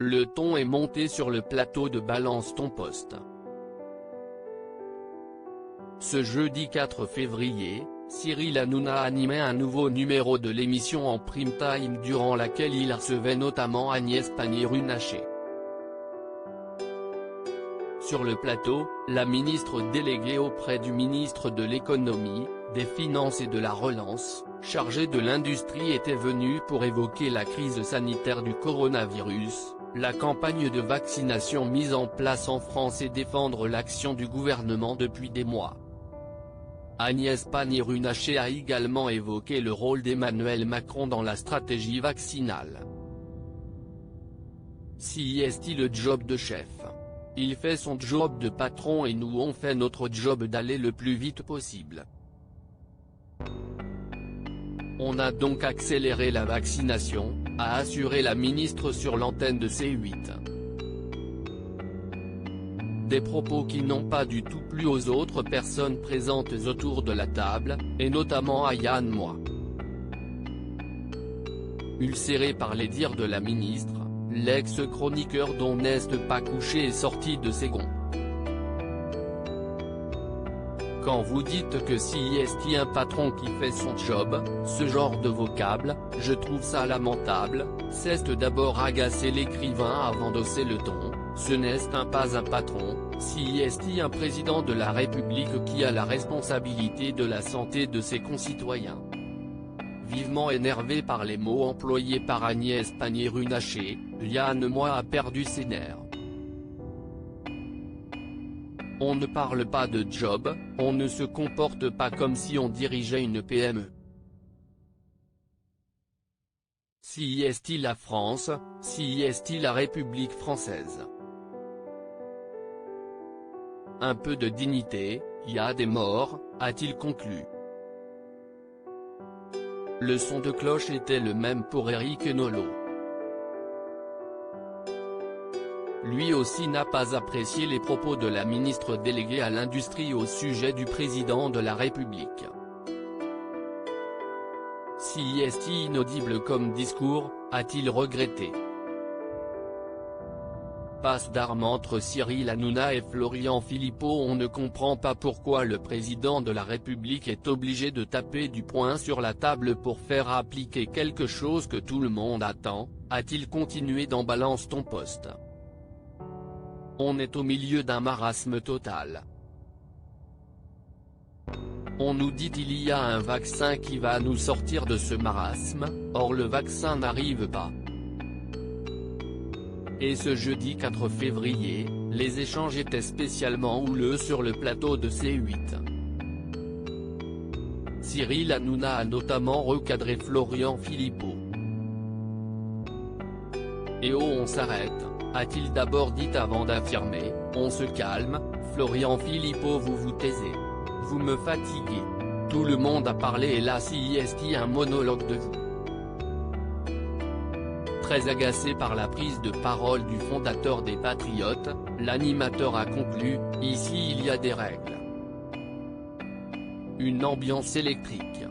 Le ton est monté sur le plateau de Balance ton poste. Ce jeudi 4 février, Cyril Hanouna animait un nouveau numéro de l'émission en prime time durant laquelle il recevait notamment Agnès Pannier-Runacher. Sur le plateau, la ministre déléguée auprès du ministre de l'Économie, des Finances et de la Relance, chargée de l'industrie était venue pour évoquer la crise sanitaire du coronavirus, la campagne de vaccination mise en place en France et défendre l'action du gouvernement depuis des mois. Agnès Pannier-Runacher a également évoqué le rôle d'Emmanuel Macron dans la stratégie vaccinale. Si est-il le job de chef? Il fait son job de patron et nous on fait notre job d'aller le plus vite possible. On a donc accéléré la vaccination, a assuré la ministre sur l'antenne de C8. Des propos qui n'ont pas du tout plu aux autres personnes présentes autour de la table, et notamment à Yann Moix. Ulcéré par les dires de la ministre, l'ex-chroniqueur dont n'est pas couché est sorti de ses gonds. Quand vous dites que si est un patron qui fait son job, ce genre de vocable, je trouve ça lamentable, c'est d'abord agacer l'écrivain avant d'hausser le ton, ce n'est pas un patron, si est un président de la République qui a la responsabilité de la santé de ses concitoyens. Vivement énervé par les mots employés par Agnès Pannier-Runacher, Yann Moix a perdu ses nerfs. On ne parle pas de job, on ne se comporte pas comme si on dirigeait une PME. Si est-il la France, si est-il la République française? Un peu de dignité, y a des morts, a-t-il conclu. Le son de cloche était le même pour Éric Nolot. Lui aussi n'a pas apprécié les propos de la ministre déléguée à l'industrie au sujet du président de la République. Si est inaudible comme discours, a-t-il regretté. Passe d'armes entre Cyril Hanouna et Florian Philippot. On ne comprend pas pourquoi le président de la République est obligé de taper du poing sur la table pour faire appliquer quelque chose que tout le monde attend, a-t-il continué dans Balance ton poste. On est au milieu d'un marasme total. On nous dit qu'il y a un vaccin qui va nous sortir de ce marasme, or le vaccin n'arrive pas. Et ce jeudi 4 février, les échanges étaient spécialement houleux sur le plateau de C8. Cyril Hanouna a notamment recadré Florian Philippot. Et oh on s'arrête, a-t-il d'abord dit avant d'affirmer, on se calme, Florian Philippot vous taisez. Vous me fatiguez. Tout le monde a parlé et là si est un monologue de vous. Très agacé par la prise de parole du fondateur des Patriotes, l'animateur a conclu, ici il y a des règles. Une ambiance électrique.